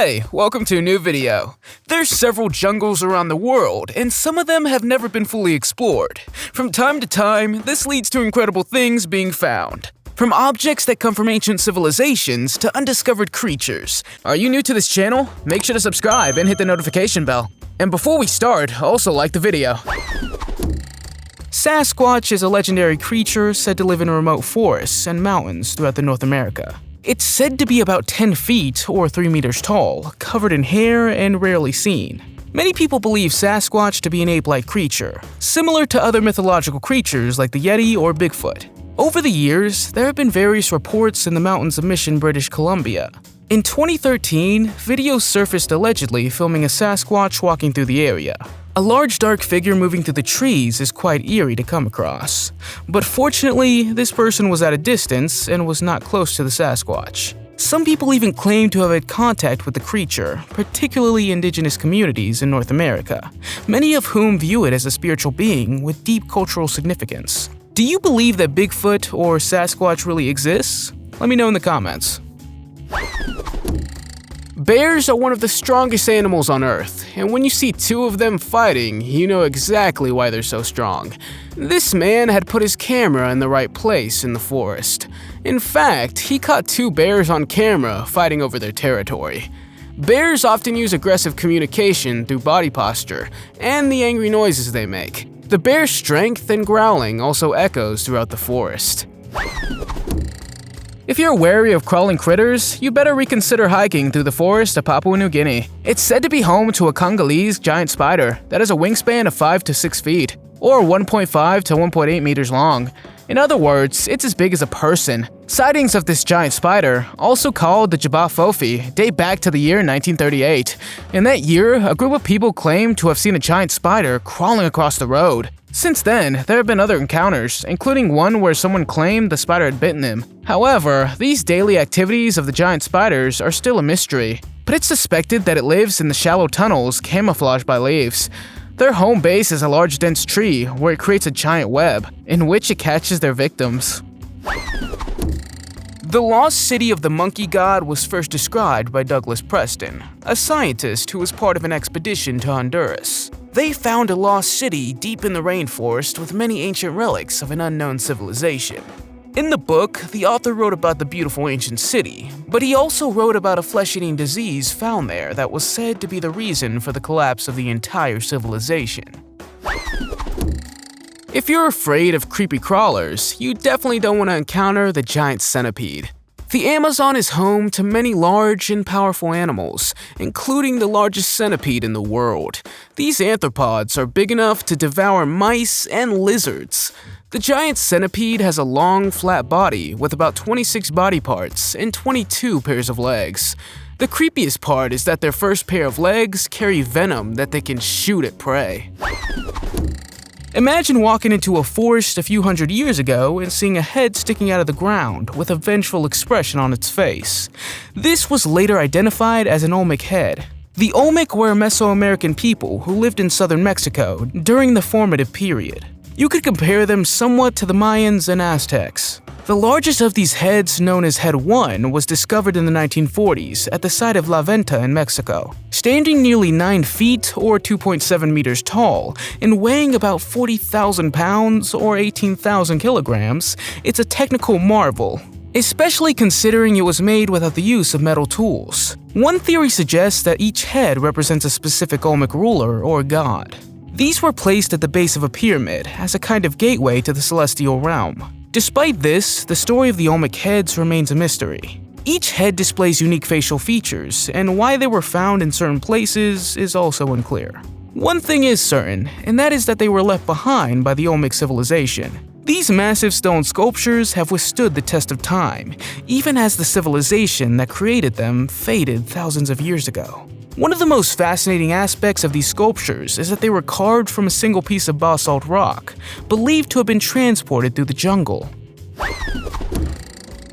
Hey, welcome to a new video. There's several jungles around the world, and some of them have never been fully explored. From time to time, this leads to incredible things being found. From objects that come from ancient civilizations to undiscovered creatures. Are you new to this channel? Make sure to subscribe and hit the notification bell. And before we start, also like the video. Sasquatch is a legendary creature said to live in remote forests and mountains throughout North America. It's said to be about 10 feet or 3 meters tall, covered in hair and rarely seen. Many people believe Sasquatch to be an ape-like creature, similar to other mythological creatures like the Yeti or Bigfoot. Over the years, there have been various reports in the mountains of Mission, British Columbia. In 2013, videos surfaced allegedly filming a Sasquatch walking through the area. A large dark figure moving through the trees is quite eerie to come across. But fortunately, this person was at a distance and was not close to the Sasquatch. Some people even claim to have had contact with the creature, particularly indigenous communities in North America, many of whom view it as a spiritual being with deep cultural significance. Do you believe that Bigfoot or Sasquatch really exists? Let me know in the comments. Bears are one of the strongest animals on Earth, and when you see two of them fighting, you know exactly why they're so strong. This man had put his camera in the right place in the forest. In fact, he caught two bears on camera fighting over their territory. Bears often use aggressive communication through body posture and the angry noises they make. The bear's strength and growling also echoes throughout the forest. If you're wary of crawling critters, you better reconsider hiking through the forest of Papua New Guinea. It's said to be home to a Congolese giant spider that has a wingspan of 5 to 6 feet, or 1.5 to 1.8 meters long. In other words, it's as big as a person. Sightings of this giant spider, also called the Jaba-Fofi, date back to the year 1938. In that year, a group of people claimed to have seen a giant spider crawling across the road. Since then, there have been other encounters, including one where someone claimed the spider had bitten them. However, these daily activities of the giant spiders are still a mystery, but it's suspected that it lives in the shallow tunnels camouflaged by leaves. Their home base is a large dense tree where it creates a giant web, in which it catches their victims. The lost city of the monkey god was first described by Douglas Preston, a scientist who was part of an expedition to Honduras. They found a lost city deep in the rainforest with many ancient relics of an unknown civilization. In the book, the author wrote about the beautiful ancient city, but he also wrote about a flesh-eating disease found there that was said to be the reason for the collapse of the entire civilization. If you're afraid of creepy crawlers, you definitely don't want to encounter the giant centipede. The Amazon is home to many large and powerful animals, including the largest centipede in the world. These arthropods are big enough to devour mice and lizards. The giant centipede has a long, flat body with about 26 body parts and 22 pairs of legs. The creepiest part is that their first pair of legs carry venom that they can shoot at prey. Imagine walking into a forest a few hundred years ago and seeing a head sticking out of the ground with a vengeful expression on its face. This was later identified as an Olmec head. The Olmec were Mesoamerican people who lived in southern Mexico during the formative period. You could compare them somewhat to the Mayans and Aztecs. The largest of these heads, known as Head 1, was discovered in the 1940s at the site of La Venta in Mexico. Standing nearly 9 feet or 2.7 meters tall and weighing about 40,000 pounds or 18,000 kilograms, it's a technical marvel, especially considering it was made without the use of metal tools. One theory suggests that each head represents a specific Olmec ruler or god. These were placed at the base of a pyramid as a kind of gateway to the celestial realm. Despite this, the story of the Olmec heads remains a mystery. Each head displays unique facial features, and why they were found in certain places is also unclear. One thing is certain, and that is that they were left behind by the Olmec civilization. These massive stone sculptures have withstood the test of time, even as the civilization that created them faded thousands of years ago. One of the most fascinating aspects of these sculptures is that they were carved from a single piece of basalt rock, believed to have been transported through the jungle.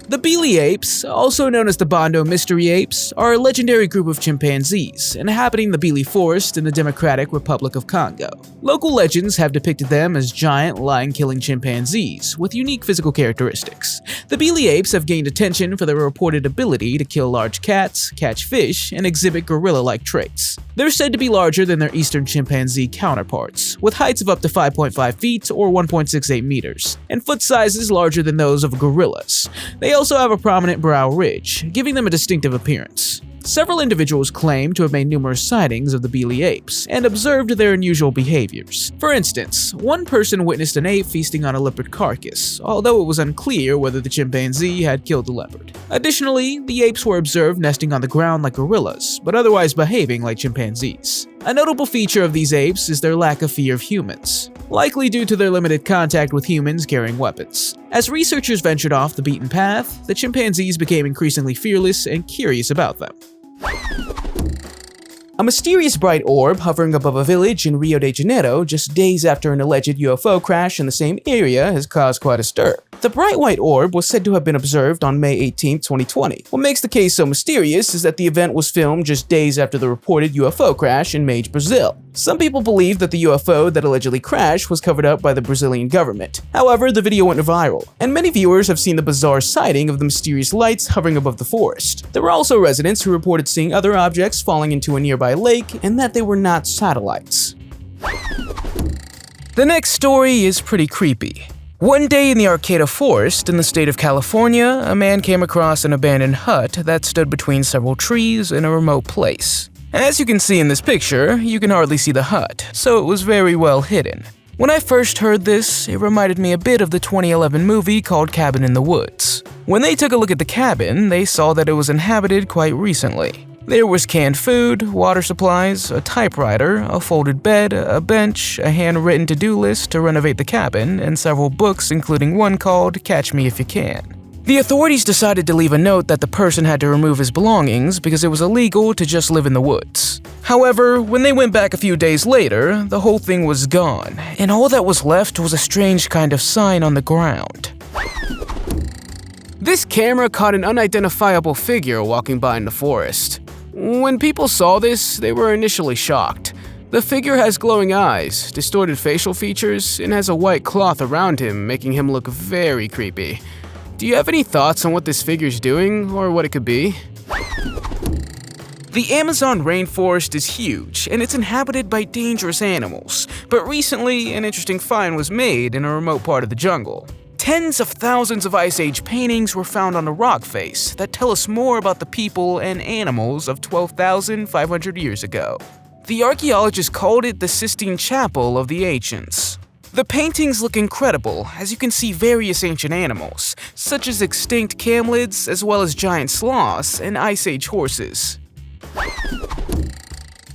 The Bili apes, also known as the Bondo mystery apes, are a legendary group of chimpanzees inhabiting the Bili forest in the Democratic Republic of Congo. Local legends have depicted them as giant, lion-killing chimpanzees with unique physical characteristics. The Bili apes have gained attention for their reported ability to kill large cats, catch fish, and exhibit gorilla-like traits. They're said to be larger than their eastern chimpanzee counterparts, with heights of up to 5.5 feet or 1.68 meters, and foot sizes larger than those of gorillas. They also have a prominent brow ridge, giving them a distinctive appearance. Several individuals claim to have made numerous sightings of the Bili apes and observed their unusual behaviors. For instance, one person witnessed an ape feasting on a leopard carcass, although it was unclear whether the chimpanzee had killed the leopard. Additionally, the apes were observed nesting on the ground like gorillas, but otherwise behaving like chimpanzees. A notable feature of these apes is their lack of fear of humans, likely due to their limited contact with humans carrying weapons. As researchers ventured off the beaten path, the chimpanzees became increasingly fearless and curious about them. A mysterious bright orb hovering above a village in Rio de Janeiro just days after an alleged UFO crash in the same area has caused quite a stir. The bright white orb was said to have been observed on May 18, 2020. What makes the case so mysterious is that the event was filmed just days after the reported UFO crash in Maio, Brazil. Some people believe that the UFO that allegedly crashed was covered up by the Brazilian government. However, the video went viral, and many viewers have seen the bizarre sighting of the mysterious lights hovering above the forest. There were also residents who reported seeing other objects falling into a nearby lake and that they were not satellites. The next story is pretty creepy. One day in the Arcata Forest in the state of California, a man came across an abandoned hut that stood between several trees in a remote place. As you can see in this picture, you can hardly see the hut, so it was very well hidden. When I first heard this, it reminded me a bit of the 2011 movie called Cabin in the Woods. When they took a look at the cabin, they saw that it was inhabited quite recently. There was canned food, water supplies, a typewriter, a folded bed, a bench, a handwritten to-do list to renovate the cabin, and several books including one called Catch Me If You Can. The authorities decided to leave a note that the person had to remove his belongings because it was illegal to just live in the woods. However, when they went back a few days later, the whole thing was gone, and all that was left was a strange kind of sign on the ground. This camera caught an unidentifiable figure walking by in the forest. When people saw this, they were initially shocked. The figure has glowing eyes, distorted facial features, and has a white cloth around him, making him look very creepy. Do you have any thoughts on what this figure's doing, or what it could be? The Amazon rainforest is huge, and it's inhabited by dangerous animals, but recently an interesting find was made in a remote part of the jungle. Tens of thousands of Ice Age paintings were found on a rock face that tell us more about the people and animals of 12,500 years ago. The archaeologists called it the Sistine Chapel of the Ancients. The paintings look incredible, as you can see various ancient animals, such as extinct camelids as well as giant sloths and Ice Age horses.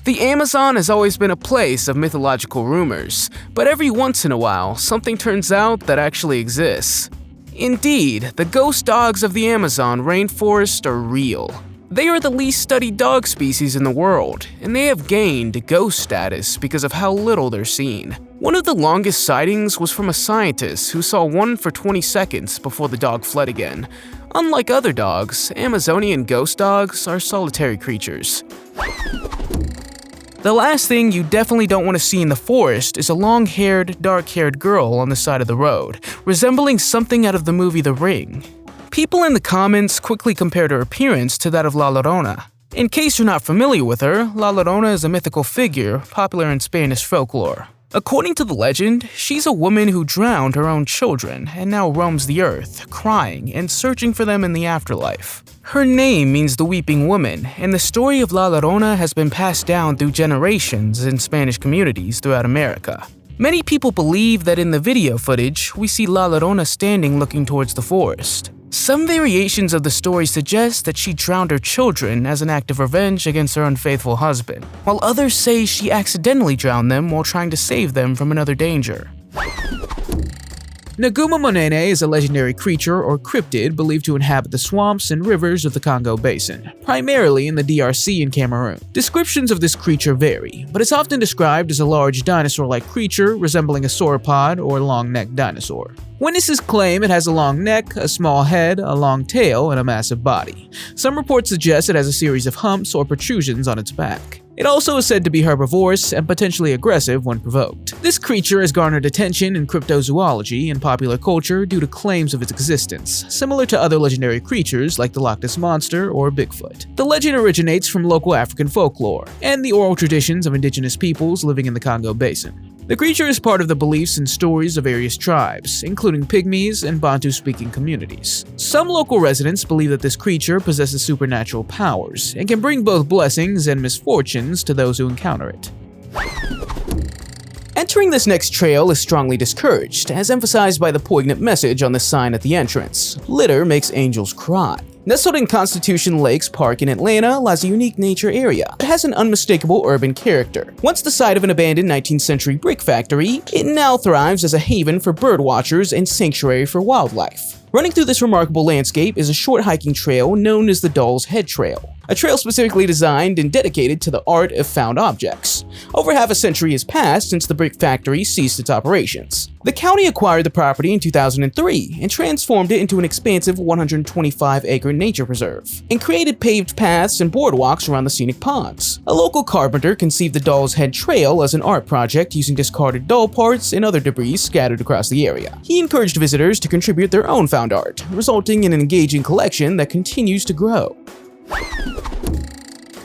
The Amazon has always been a place of mythological rumors, but every once in a while, something turns out that actually exists. Indeed, the ghost dogs of the Amazon rainforest are real. They are the least studied dog species in the world, and they have gained ghost status because of how little they're seen. One of the longest sightings was from a scientist who saw one for 20 seconds before the dog fled again. Unlike other dogs, Amazonian ghost dogs are solitary creatures. The last thing you definitely don't want to see in the forest is a long-haired, dark-haired girl on the side of the road, resembling something out of the movie The Ring. People in the comments quickly compared her appearance to that of La Llorona. In case you're not familiar with her, La Llorona is a mythical figure popular in Spanish folklore. According to the legend, she's a woman who drowned her own children and now roams the earth, crying and searching for them in the afterlife. Her name means the weeping woman, and the story of La Llorona has been passed down through generations in Spanish communities throughout America. Many people believe that in the video footage, we see La Llorona standing looking towards the forest. Some variations of the story suggest that she drowned her children as an act of revenge against her unfaithful husband, while others say she accidentally drowned them while trying to save them from another danger. Nguma-Monene is a legendary creature or cryptid believed to inhabit the swamps and rivers of the Congo basin, primarily in the DRC and Cameroon. Descriptions of this creature vary, but it's often described as a large dinosaur-like creature resembling a sauropod or long-necked dinosaur. Witnesses claim it has a long neck, a small head, a long tail, and a massive body. Some reports suggest it has a series of humps or protrusions on its back. It also is said to be herbivorous and potentially aggressive when provoked. This creature has garnered attention in cryptozoology and popular culture due to claims of its existence, similar to other legendary creatures like the Loch Ness Monster or Bigfoot. The legend originates from local African folklore and the oral traditions of indigenous peoples living in the Congo basin. The creature is part of the beliefs and stories of various tribes, including Pygmies and Bantu-speaking communities. Some local residents believe that this creature possesses supernatural powers and can bring both blessings and misfortunes to those who encounter it. Entering this next trail is strongly discouraged, as emphasized by the poignant message on the sign at the entrance: "Litter makes angels cry." Nestled in Constitution Lakes Park in Atlanta lies a unique nature area. It has an unmistakable urban character. Once the site of an abandoned 19th century brick factory, it now thrives as a haven for bird watchers and sanctuary for wildlife. Running through this remarkable landscape is a short hiking trail known as the Doll's Head Trail, a trail specifically designed and dedicated to the art of found objects. Over half a century has passed since the brick factory ceased its operations. The county acquired the property in 2003 and transformed it into an expansive 125-acre nature preserve, and created paved paths and boardwalks around the scenic ponds. A local carpenter conceived the Doll's Head Trail as an art project using discarded doll parts and other debris scattered across the area. He encouraged visitors to contribute their own found art, resulting in an engaging collection that continues to grow.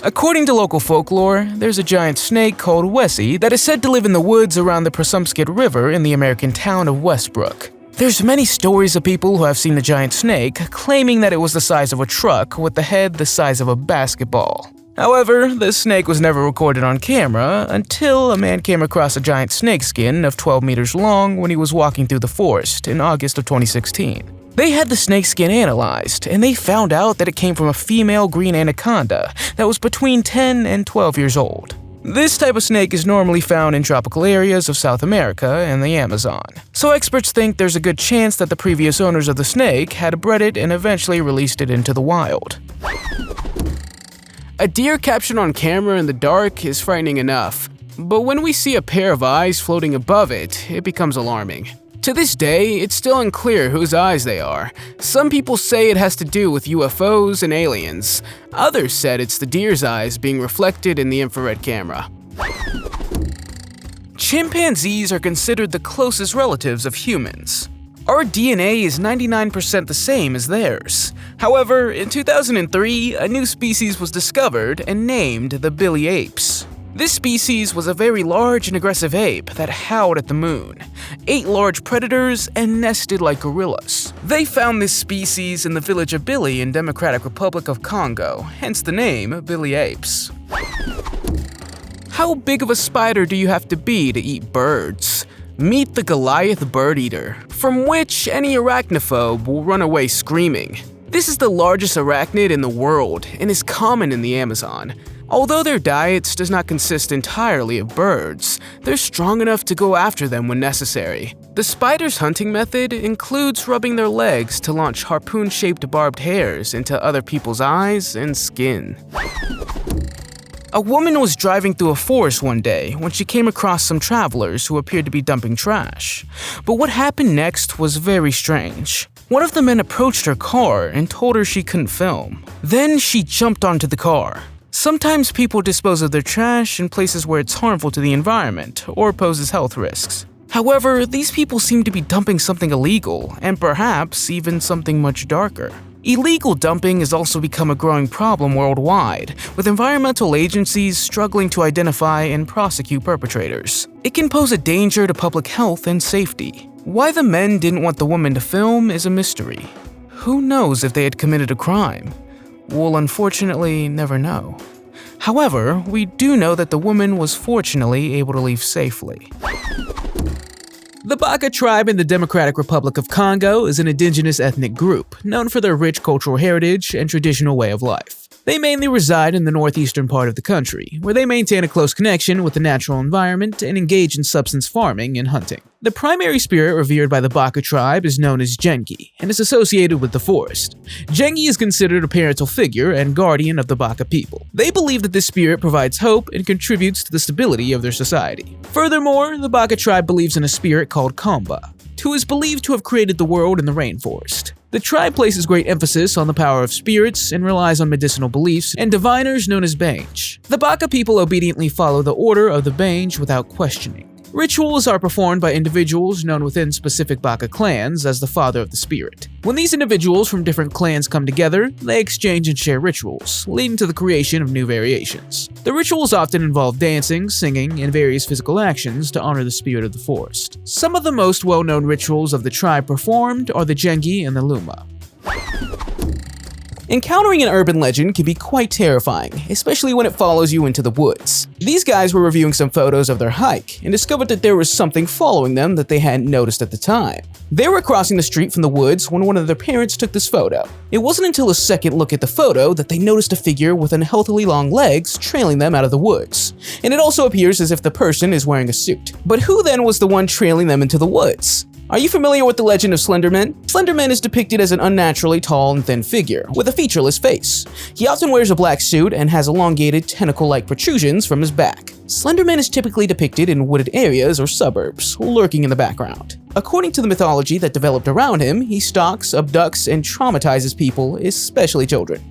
According to local folklore, there's a giant snake called Wessie that is said to live in the woods around the Presumpscot River in the American town of Westbrook. There's many stories of people who have seen the giant snake, claiming that it was the size of a truck with the head the size of a basketball. However, the snake was never recorded on camera until a man came across a giant snakeskin of 12 meters long when he was walking through the forest in August of 2016. They had the snakeskin analyzed, and they found out that it came from a female green anaconda that was between 10 and 12 years old. This type of snake is normally found in tropical areas of South America and the Amazon, so experts think there's a good chance that the previous owners of the snake had bred it and eventually released it into the wild. A deer captured on camera in the dark is frightening enough, but when we see a pair of eyes floating above it, it becomes alarming. To this day, it's still unclear whose eyes they are. Some people say it has to do with UFOs and aliens. Others said it's the deer's eyes being reflected in the infrared camera. Chimpanzees are considered the closest relatives of humans. Our DNA is 99% the same as theirs. However, in 2003, a new species was discovered and named the Bili apes. This species was a very large and aggressive ape that howled at the moon, ate large predators, and nested like gorillas. They found this species in the village of Bili in Democratic Republic of Congo, hence the name Bili apes. How big of a spider do you have to be to eat birds? Meet the Goliath birdeater, from which any arachnophobe will run away screaming. This is the largest arachnid in the world and is common in the Amazon. Although their diets does not consist entirely of birds, they're strong enough to go after them when necessary. The spider's hunting method includes rubbing their legs to launch harpoon-shaped barbed hairs into other people's eyes and skin. A woman was driving through a forest one day when she came across some travelers who appeared to be dumping trash. But what happened next was very strange. One of the men approached her car and told her she couldn't film. Then she jumped onto the car. Sometimes people dispose of their trash in places where it's harmful to the environment or poses health risks. However, these people seem to be dumping something illegal, and perhaps even something much darker. Illegal dumping has also become a growing problem worldwide, with environmental agencies struggling to identify and prosecute perpetrators. It can pose a danger to public health and safety. Why the men didn't want the woman to film is a mystery. Who knows if they had committed a crime? We'll unfortunately never know. However, we do know that the woman was fortunately able to leave safely. The Baka tribe in the Democratic Republic of Congo is an indigenous ethnic group known for their rich cultural heritage and traditional way of life. They mainly reside in the northeastern part of the country, where they maintain a close connection with the natural environment and engage in subsistence farming and hunting. The primary spirit revered by the Baka tribe is known as Gengi and is associated with the forest. Gengi is considered a parental figure and guardian of the Baka people. They believe that this spirit provides hope and contributes to the stability of their society. Furthermore, the Baka tribe believes in a spirit called Kamba, who is believed to have created the world and the rainforest. The tribe places great emphasis on the power of spirits and relies on medicinal beliefs and diviners known as Bange. The Baka people obediently follow the order of the Bange without questioning. Rituals are performed by individuals known within specific Baka clans as the father of the spirit. When these individuals from different clans come together, they exchange and share rituals, leading to the creation of new variations. The rituals often involve dancing, singing, and various physical actions to honor the spirit of the forest. Some of the most well-known rituals of the tribe performed are the Gengi and the Luma. Encountering an urban legend can be quite terrifying, especially when it follows you into the woods. These guys were reviewing some photos of their hike and discovered that there was something following them that they hadn't noticed at the time. They were crossing the street from the woods when one of their parents took this photo. It wasn't until a second look at the photo that they noticed a figure with unhealthily long legs trailing them out of the woods. And it also appears as if the person is wearing a suit. But who then was the one trailing them into the woods? Are you familiar with the legend of Slenderman? Slenderman is depicted as an unnaturally tall and thin figure, with a featureless face. He often wears a black suit and has elongated, tentacle-like protrusions from his back. Slenderman is typically depicted in wooded areas or suburbs, lurking in the background. According to the mythology that developed around him, he stalks, abducts, and traumatizes people, especially children.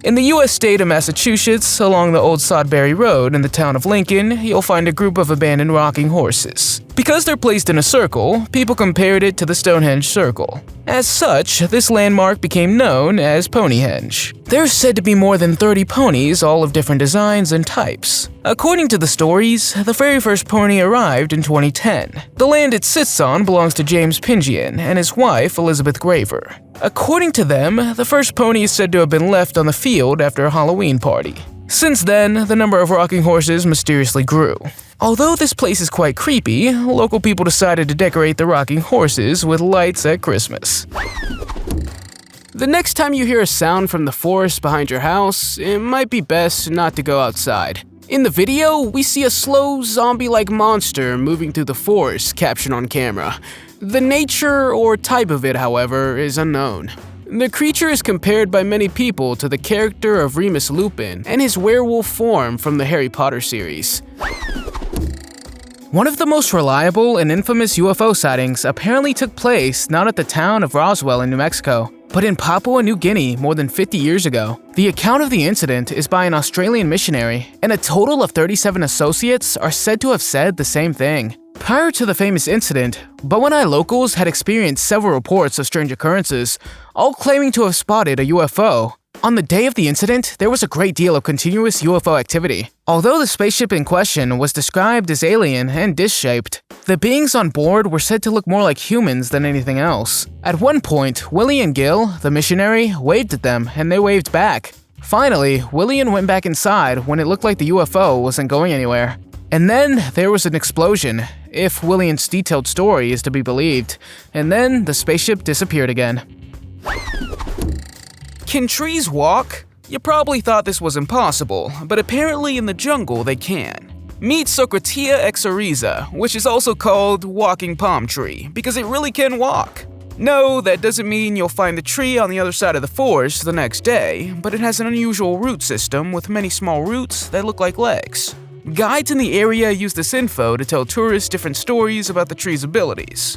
In the U.S. state of Massachusetts, along the old Sodbury Road in the town of Lincoln, you'll find a group of abandoned rocking horses. Because they're placed in a circle, people compared it to the Stonehenge Circle. As such, this landmark became known as Ponyhenge. There's said to be more than 30 ponies, all of different designs and types. According to the stories, the very first pony arrived in 2010. The land it sits on belongs to James Pingian and his wife, Elizabeth Graver. According to them, the first pony is said to have been left on the field after a Halloween party. Since then, the number of rocking horses mysteriously grew. Although this place is quite creepy, local people decided to decorate the rocking horses with lights at Christmas. The next time you hear a sound from the forest behind your house, it might be best not to go outside. In the video, we see a slow, zombie-like monster moving through the forest captured on camera. The nature or type of it, however, is unknown. The creature is compared by many people to the character of Remus Lupin and his werewolf form from the Harry Potter series. One of the most reliable and infamous UFO sightings apparently took place not at the town of Roswell in New Mexico, but in Papua New Guinea more than 50 years ago. The account of the incident is by an Australian missionary, and a total of 37 associates are said to have said the same thing. Prior to the famous incident, Bowenai locals had experienced several reports of strange occurrences, all claiming to have spotted a UFO. On the day of the incident, there was a great deal of continuous UFO activity. Although the spaceship in question was described as alien and dish-shaped, the beings on board were said to look more like humans than anything else. At one point, Willie and Gil, the missionary, waved at them, and they waved back. Finally, William went back inside when it looked like the UFO wasn't going anywhere. And then there was an explosion, if William's detailed story is to be believed, and then the spaceship disappeared again. Can trees walk? You probably thought this was impossible, but apparently in the jungle they can. Meet Socratia exoriza, which is also called walking palm tree, because it really can walk. No, that doesn't mean you'll find the tree on the other side of the forest the next day, but it has an unusual root system with many small roots that look like legs. Guides in the area use this info to tell tourists different stories about the tree's abilities.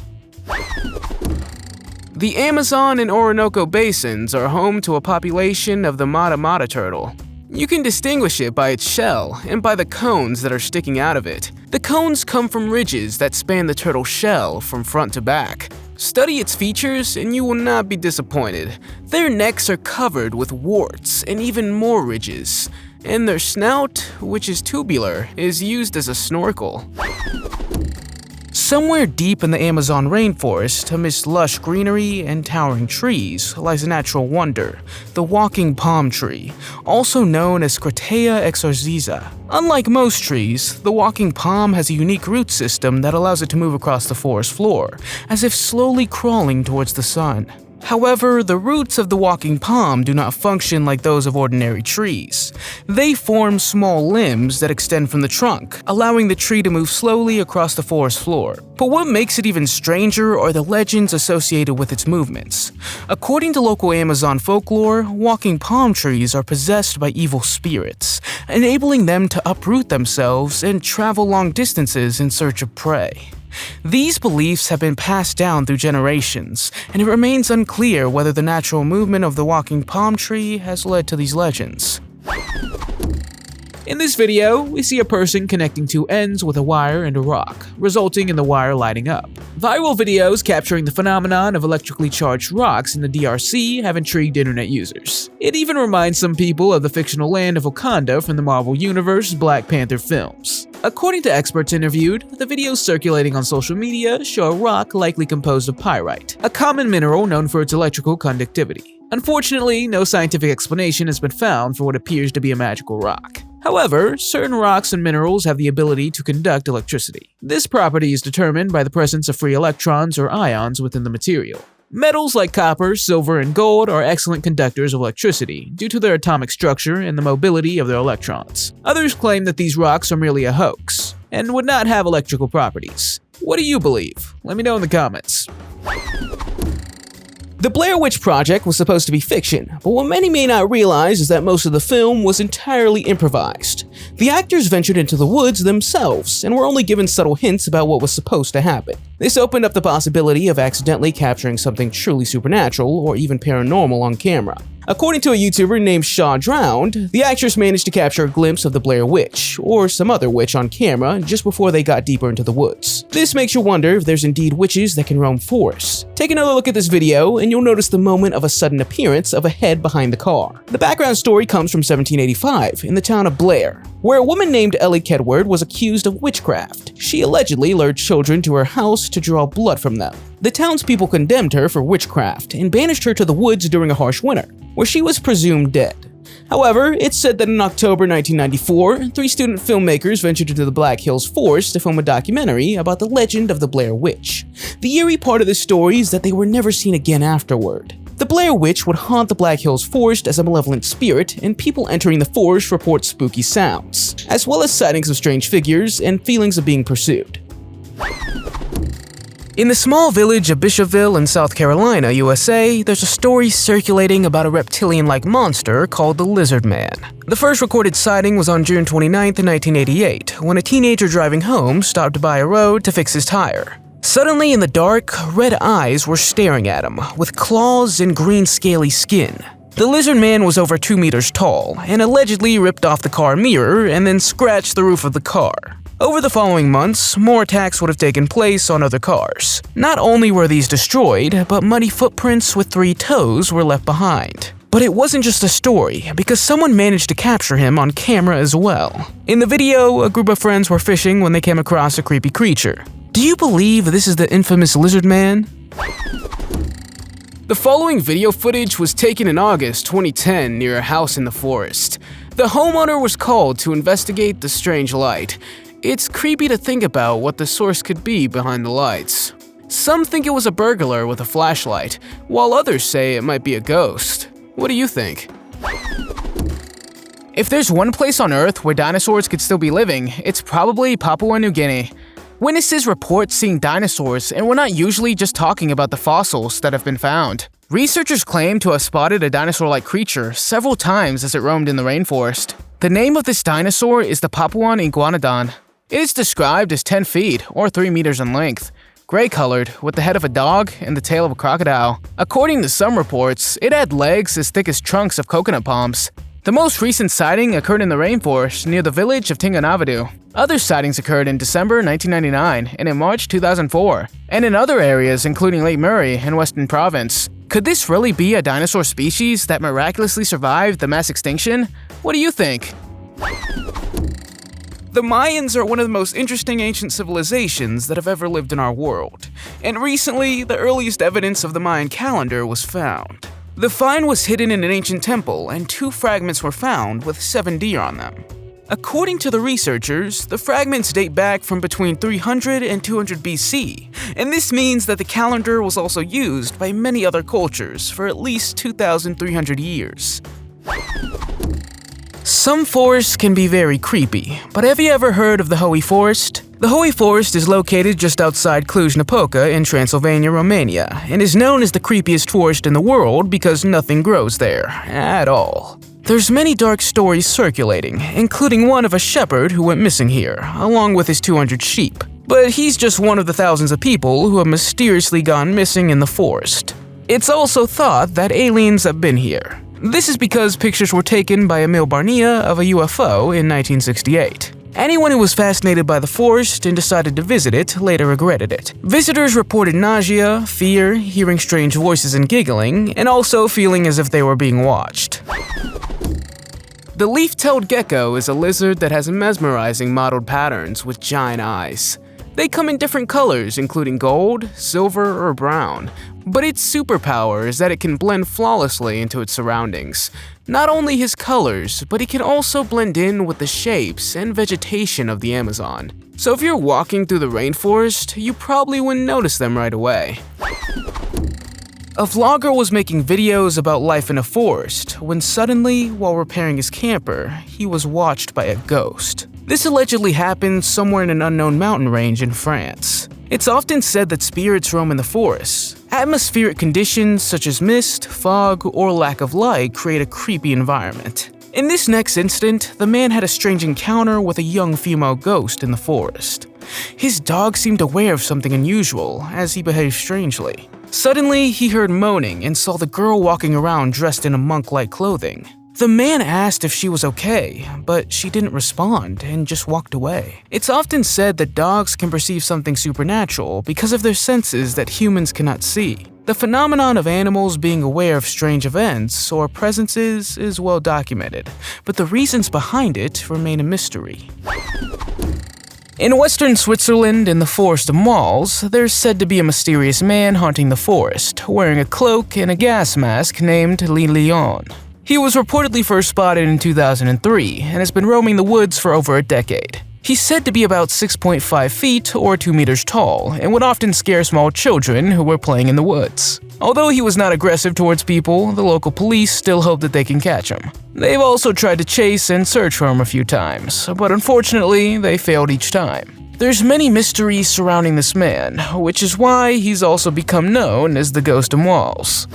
The Amazon and Orinoco basins are home to a population of the mata-mata turtle. You can distinguish it by its shell and by the cones that are sticking out of it. The cones come from ridges that span the turtle's shell from front to back. Study its features and you will not be disappointed. Their necks are covered with warts and even more ridges, and their snout, which is tubular, is used as a snorkel. Somewhere deep in the Amazon rainforest, amidst lush greenery and towering trees, lies a natural wonder, the walking palm tree, also known as Socratia exoriza. Unlike most trees, the walking palm has a unique root system that allows it to move across the forest floor, as if slowly crawling towards the sun. However, the roots of the walking palm do not function like those of ordinary trees. They form small limbs that extend from the trunk, allowing the tree to move slowly across the forest floor. But what makes it even stranger are the legends associated with its movements. According to local Amazon folklore, walking palm trees are possessed by evil spirits, enabling them to uproot themselves and travel long distances in search of prey. These beliefs have been passed down through generations, and it remains unclear whether the natural movement of the walking palm tree has led to these legends. In this video, we see a person connecting two ends with a wire and a rock, resulting in the wire lighting up. Viral videos capturing the phenomenon of electrically charged rocks in the DRC have intrigued internet users. It even reminds some people of the fictional land of Wakanda from the Marvel Universe Black Panther films. According to experts interviewed, the videos circulating on social media show a rock likely composed of pyrite, a common mineral known for its electrical conductivity. Unfortunately, no scientific explanation has been found for what appears to be a magical rock. However, certain rocks and minerals have the ability to conduct electricity. This property is determined by the presence of free electrons or ions within the material. Metals like copper, silver, and gold are excellent conductors of electricity due to their atomic structure and the mobility of their electrons. Others claim that these rocks are merely a hoax and would not have electrical properties. What do you believe? Let me know in the comments. The Blair Witch Project was supposed to be fiction, but what many may not realize is that most of the film was entirely improvised. The actors ventured into the woods themselves and were only given subtle hints about what was supposed to happen. This opened up the possibility of accidentally capturing something truly supernatural or even paranormal on camera. According to a YouTuber named Shaw Drowned, the actors managed to capture a glimpse of the Blair Witch, or some other witch, on camera just before they got deeper into the woods. This makes you wonder if there's indeed witches that can roam forests. Take another look at this video and you'll notice the moment of a sudden appearance of a head behind the car. The background story comes from 1785 in the town of Blair, where a woman named Ellie Kedward was accused of witchcraft. She allegedly lured children to her house to draw blood from them. The townspeople condemned her for witchcraft and banished her to the woods during a harsh winter, where she was presumed dead. However, it's said that in October 1994, 3 student filmmakers ventured into the Black Hills Forest to film a documentary about the legend of the Blair Witch. The eerie part of this story is that they were never seen again afterward. The Blair Witch would haunt the Black Hills Forest as a malevolent spirit, and people entering the forest report spooky sounds, as well as sightings of strange figures and feelings of being pursued. In the small village of Bishopville in South Carolina, USA, there's a story circulating about a reptilian-like monster called the Lizard Man. The first recorded sighting was on June 29, 1988, when a teenager driving home stopped by a road to fix his tire. Suddenly, in the dark, red eyes were staring at him, with claws and green scaly skin. The Lizard Man was over 2 meters tall, and allegedly ripped off the car mirror and then scratched the roof of the car. Over the following months, more attacks would have taken place on other cars. Not only were these destroyed, but muddy footprints with 3 toes were left behind. But it wasn't just a story, because someone managed to capture him on camera as well. In the video, a group of friends were fishing when they came across a creepy creature. Do you believe this is the infamous Lizard Man? The following video footage was taken in August 2010 near a house in the forest. The homeowner was called to investigate the strange light. It's creepy to think about what the source could be behind the lights. Some think it was a burglar with a flashlight, while others say it might be a ghost. What do you think? If there's one place on Earth where dinosaurs could still be living, it's probably Papua New Guinea. Witnesses report seeing dinosaurs, and we're not usually just talking about the fossils that have been found. Researchers claim to have spotted a dinosaur-like creature several times as it roamed in the rainforest. The name of this dinosaur is the Papuan iguanodon. It is described as 10 feet, or 3 meters in length, gray-colored, with the head of a dog and the tail of a crocodile. According to some reports, it had legs as thick as trunks of coconut palms. The most recent sighting occurred in the rainforest near the village of Tinganavadu. Other sightings occurred in December 1999 and in March 2004, and in other areas including Lake Murray and Western Province. Could this really be a dinosaur species that miraculously survived the mass extinction? What do you think? The Mayans are one of the most interesting ancient civilizations that have ever lived in our world, and recently, the earliest evidence of the Mayan calendar was found. The find was hidden in an ancient temple, and 2 fragments were found with 7 deer on them. According to the researchers, the fragments date back from between 300 and 200 BC, and this means that the calendar was also used by many other cultures for at least 2,300 years. Some forests can be very creepy, but have you ever heard of the Hoia Forest? The Hoia Forest is located just outside Cluj-Napoca in Transylvania, Romania, and is known as the creepiest forest in the world because nothing grows there, at all. There's many dark stories circulating, including one of a shepherd who went missing here, along with his 200 sheep. But he's just one of the thousands of people who have mysteriously gone missing in the forest. It's also thought that aliens have been here. This is because pictures were taken by Emil Barnea of a UFO in 1968. Anyone who was fascinated by the forest and decided to visit it later regretted it. Visitors reported nausea, fear, hearing strange voices and giggling, and also feeling as if they were being watched. The leaf-tailed gecko is a lizard that has mesmerizing mottled patterns with giant eyes. They come in different colors, including gold, silver, or brown, but its superpower is that it can blend flawlessly into its surroundings. Not only his colors, but he can also blend in with the shapes and vegetation of the Amazon. So if you're walking through the rainforest, you probably wouldn't notice them right away. A vlogger was making videos about life in a forest when suddenly, while repairing his camper, he was watched by a ghost. This allegedly happened somewhere in an unknown mountain range in France. It's often said that spirits roam in the forest. Atmospheric conditions such as mist, fog, or lack of light create a creepy environment. In this next incident, the man had a strange encounter with a young female ghost in the forest. His dog seemed aware of something unusual as he behaved strangely. Suddenly, he heard moaning and saw the girl walking around dressed in a monk-like clothing. The man asked if she was okay, but she didn't respond and just walked away. It's often said that dogs can perceive something supernatural because of their senses that humans cannot see. The phenomenon of animals being aware of strange events or presences is well documented, but the reasons behind it remain a mystery. In western Switzerland, in the forest of Mals, there's said to be a mysterious man haunting the forest, wearing a cloak and a gas mask named Le Lion. He was reportedly first spotted in 2003 and has been roaming the woods for over a decade. He's said to be about 6.5 feet or 2 meters tall and would often scare small children who were playing in the woods. Although he was not aggressive towards people, the local police still hope that they can catch him. They've also tried to chase and search for him a few times, but unfortunately, they failed each time. There's many mysteries surrounding this man, which is why he's also become known as the Ghost of Mals.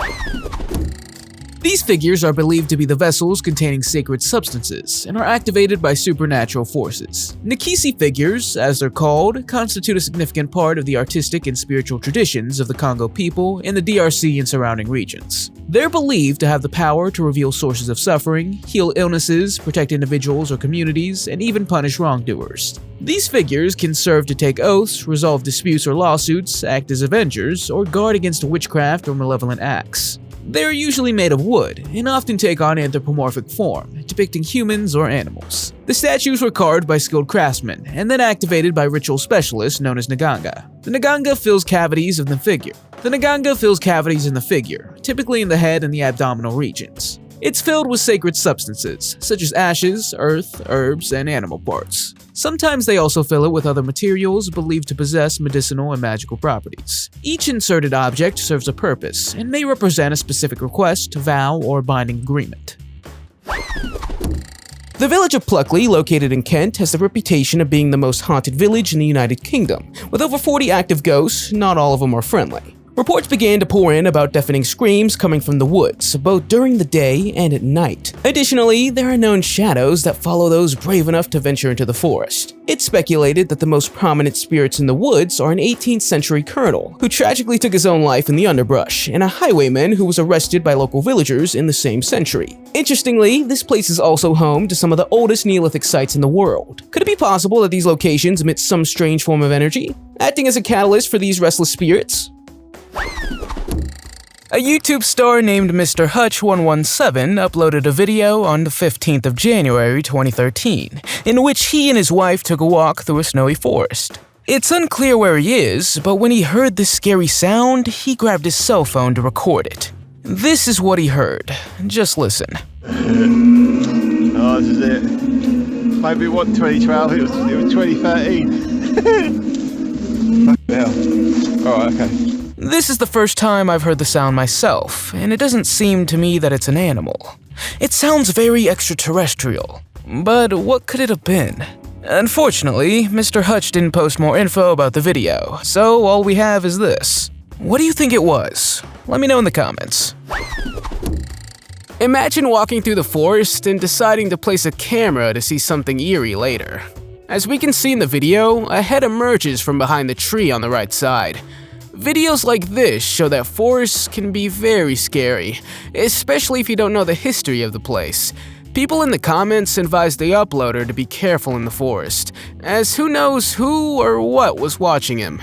These figures are believed to be the vessels containing sacred substances and are activated by supernatural forces. Nikisi figures, as they're called, constitute a significant part of the artistic and spiritual traditions of the Congo people in the DRC and surrounding regions. They're believed to have the power to reveal sources of suffering, heal illnesses, protect individuals or communities, and even punish wrongdoers. These figures can serve to take oaths, resolve disputes or lawsuits, act as avengers, or guard against witchcraft or malevolent acts. They're usually made of wood and often take on anthropomorphic form, depicting humans or animals. The statues were carved by skilled craftsmen and then activated by ritual specialists known as Nganga. The Nganga fills cavities in the figure, typically in the head and the abdominal regions. It's filled with sacred substances, such as ashes, earth, herbs, and animal parts. Sometimes they also fill it with other materials believed to possess medicinal and magical properties. Each inserted object serves a purpose and may represent a specific request, vow, or binding agreement. The village of Pluckley, located in Kent, has the reputation of being the most haunted village in the United Kingdom. With over 40 active ghosts, not all of them are friendly. Reports began to pour in about deafening screams coming from the woods, both during the day and at night. Additionally, there are known shadows that follow those brave enough to venture into the forest. It's speculated that the most prominent spirits in the woods are an 18th century colonel, who tragically took his own life in the underbrush, and a highwayman who was arrested by local villagers in the same century. Interestingly, this place is also home to some of the oldest Neolithic sites in the world. Could it be possible that these locations emit some strange form of energy, acting as a catalyst for these restless spirits? A YouTube star named Mr. Hutch117 uploaded a video on the 15th of January 2013, in which he and his wife took a walk through a snowy forest. It's unclear where he is, but when he heard this scary sound, he grabbed his cell phone to record it. This is what he heard. Just listen. Oh, this is it. Maybe it wasn't 2012, it was 2013. Fucking hell. Alright, okay. This is the first time I've heard the sound myself, and it doesn't seem to me that it's an animal. It sounds very extraterrestrial. But what could it have been? Unfortunately, Mr. Hutch didn't post more info about the video, so all we have is this. What do you think it was? Let me know in the comments. Imagine walking through the forest and deciding to place a camera to see something eerie later. As we can see in the video, a head emerges from behind the tree on the right side. Videos like this show that forests can be very scary, especially if you don't know the history of the place. People in the comments advise the uploader to be careful in the forest, as who knows who or what was watching him.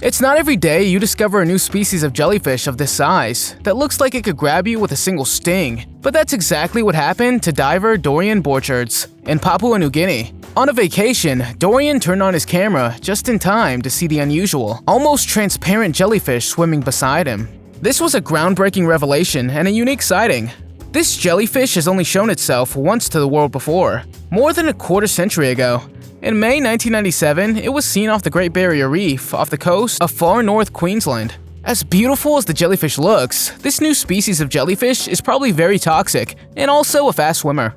It's not every day you discover a new species of jellyfish of this size that looks like it could grab you with a single sting, but that's exactly what happened to diver Dorian Borchards in Papua New Guinea. On a vacation, Dorian turned on his camera just in time to see the unusual, almost transparent jellyfish swimming beside him. This was a groundbreaking revelation and a unique sighting. This jellyfish has only shown itself once to the world before, more than a quarter century ago. In May 1997, it was seen off the Great Barrier Reef off the coast of far north Queensland. As beautiful as the jellyfish looks, this new species of jellyfish is probably very toxic and also a fast swimmer.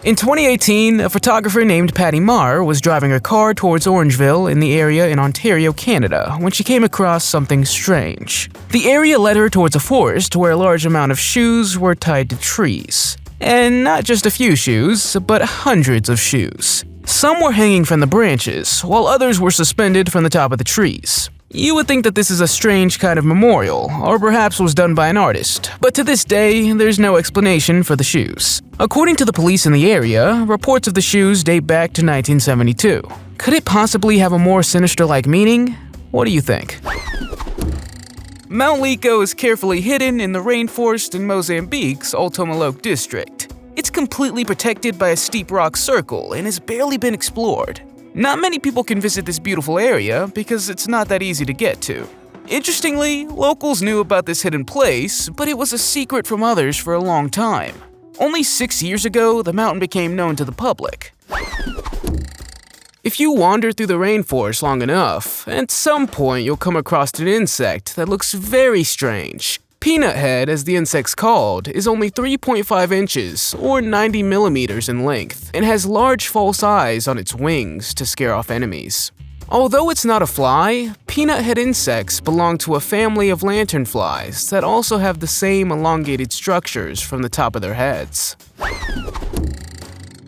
In 2018, a photographer named Patty Marr was driving her car towards Orangeville in the area in Ontario, Canada, when she came across something strange. The area led her towards a forest where a large amount of shoes were tied to trees. And not just a few shoes, but hundreds of shoes. Some were hanging from the branches, while others were suspended from the top of the trees. You would think that this is a strange kind of memorial, or perhaps was done by an artist, but to this day, there's no explanation for the shoes. According to the police in the area, reports of the shoes date back to 1972. Could it possibly have a more sinister-like meaning? What do you think? Mount Liko is carefully hidden in the rainforest in Mozambique's Altomaloke district. It's completely protected by a steep rock circle and has barely been explored. Not many people can visit this beautiful area because it's not that easy to get to. Interestingly, locals knew about this hidden place, but it was a secret from others for a long time. Only 6 years ago, the mountain became known to the public. If you wander through the rainforest long enough, at some point you'll come across an insect that looks very strange. Peanut head, as the insect's called, is only 3.5 inches or 90 millimeters in length and has large false eyes on its wings to scare off enemies. Although it's not a fly, peanut head insects belong to a family of lanternflies that also have the same elongated structures from the top of their heads.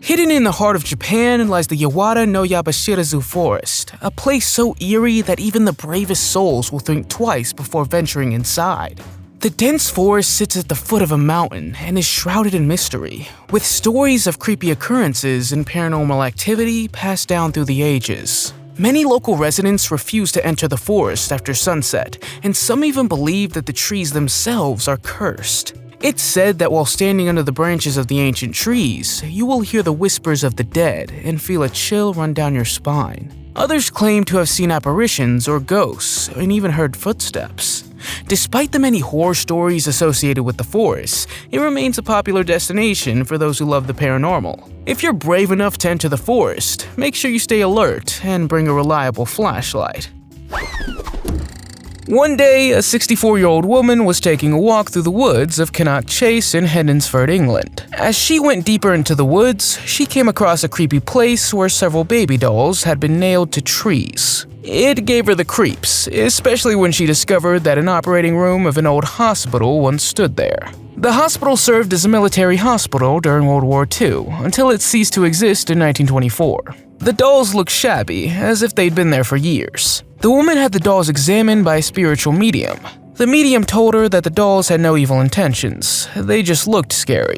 Hidden in the heart of Japan lies the Yawata no Yabashirazu forest, a place so eerie that even the bravest souls will think twice before venturing inside. The dense forest sits at the foot of a mountain and is shrouded in mystery, with stories of creepy occurrences and paranormal activity passed down through the ages. Many local residents refuse to enter the forest after sunset, and some even believe that the trees themselves are cursed. It's said that while standing under the branches of the ancient trees, you will hear the whispers of the dead and feel a chill run down your spine. Others claim to have seen apparitions or ghosts and even heard footsteps. Despite the many horror stories associated with the forest, it remains a popular destination for those who love the paranormal. If you're brave enough to enter the forest, make sure you stay alert and bring a reliable flashlight. One day, a 64-year-old woman was taking a walk through the woods of Cannock Chase in Hednesford, England. As she went deeper into the woods, she came across a creepy place where several baby dolls had been nailed to trees. It gave her the creeps, especially when she discovered that an operating room of an old hospital once stood there. The hospital served as a military hospital during World War II, until it ceased to exist in 1924. The dolls looked shabby, as if they'd been there for years. The woman had the dolls examined by a spiritual medium. The medium told her that the dolls had no evil intentions, they just looked scary.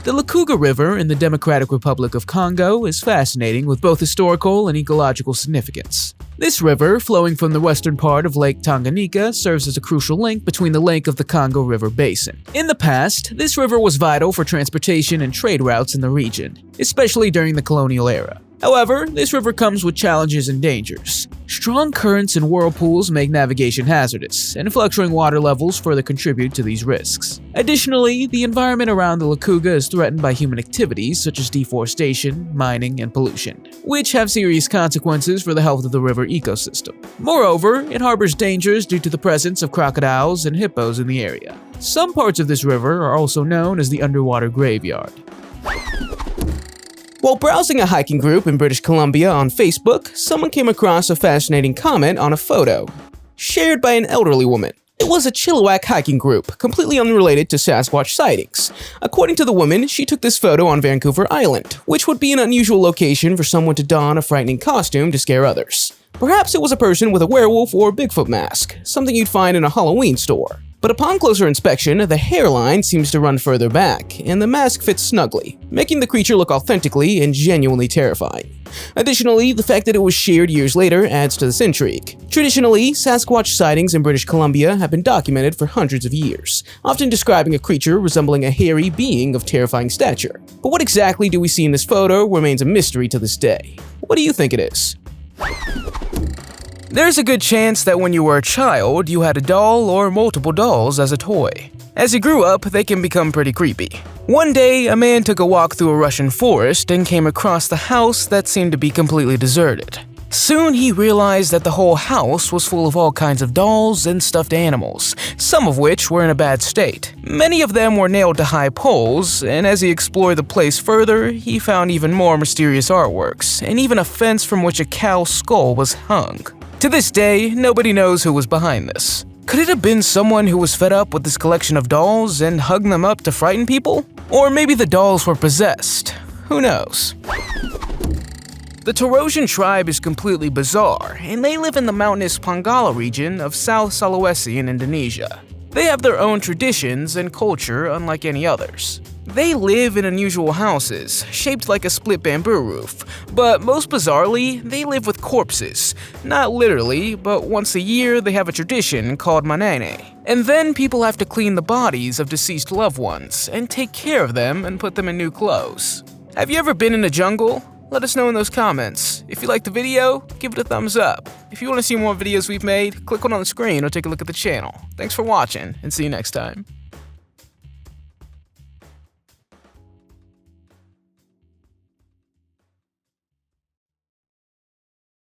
The Lukuga River in the Democratic Republic of Congo is fascinating with both historical and ecological significance. This river, flowing from the western part of Lake Tanganyika, serves as a crucial link between the lake of the Congo River Basin. In the past, this river was vital for transportation and trade routes in the region, especially during the colonial era. However, this river comes with challenges and dangers. Strong currents and whirlpools make navigation hazardous, and fluctuating water levels further contribute to these risks. Additionally, the environment around the Lacuga is threatened by human activities such as deforestation, mining, and pollution, which have serious consequences for the health of the river ecosystem. Moreover, it harbors dangers due to the presence of crocodiles and hippos in the area. Some parts of this river are also known as the underwater graveyard. While browsing a hiking group in British Columbia on Facebook, someone came across a fascinating comment on a photo shared by an elderly woman. It was a Chilliwack hiking group, completely unrelated to Sasquatch sightings. According to the woman, she took this photo on Vancouver Island, which would be an unusual location for someone to don a frightening costume to scare others. Perhaps it was a person with a werewolf or Bigfoot mask, something you'd find in a Halloween store. But upon closer inspection, the hairline seems to run further back, and the mask fits snugly, making the creature look authentically and genuinely terrifying. Additionally, the fact that it was shared years later adds to this intrigue. Traditionally, Sasquatch sightings in British Columbia have been documented for hundreds of years, often describing a creature resembling a hairy being of terrifying stature. But what exactly do we see in this photo remains a mystery to this day. What do you think it is? There's a good chance that when you were a child, you had a doll or multiple dolls as a toy. As you grew up, they can become pretty creepy. One day, a man took a walk through a Russian forest and came across the house that seemed to be completely deserted. Soon he realized that the whole house was full of all kinds of dolls and stuffed animals, some of which were in a bad state. Many of them were nailed to high poles, and as he explored the place further, he found even more mysterious artworks, and even a fence from which a cow's skull was hung. To this day, nobody knows who was behind this. Could it have been someone who was fed up with this collection of dolls and hung them up to frighten people? Or maybe the dolls were possessed. Who knows? The Torosian tribe is completely bizarre, and they live in the mountainous Ponggala region of South Sulawesi in Indonesia. They have their own traditions and culture unlike any others. They live in unusual houses, shaped like a split bamboo roof, but most bizarrely, they live with corpses. Not literally, but once a year they have a tradition called Manene. And then people have to clean the bodies of deceased loved ones, and take care of them and put them in new clothes. Have you ever been in a jungle? Let us know in those comments. If you liked the video, give it a thumbs up. If you want to see more videos we've made, click on the screen or take a look at the channel. Thanks for watching, and see you next time.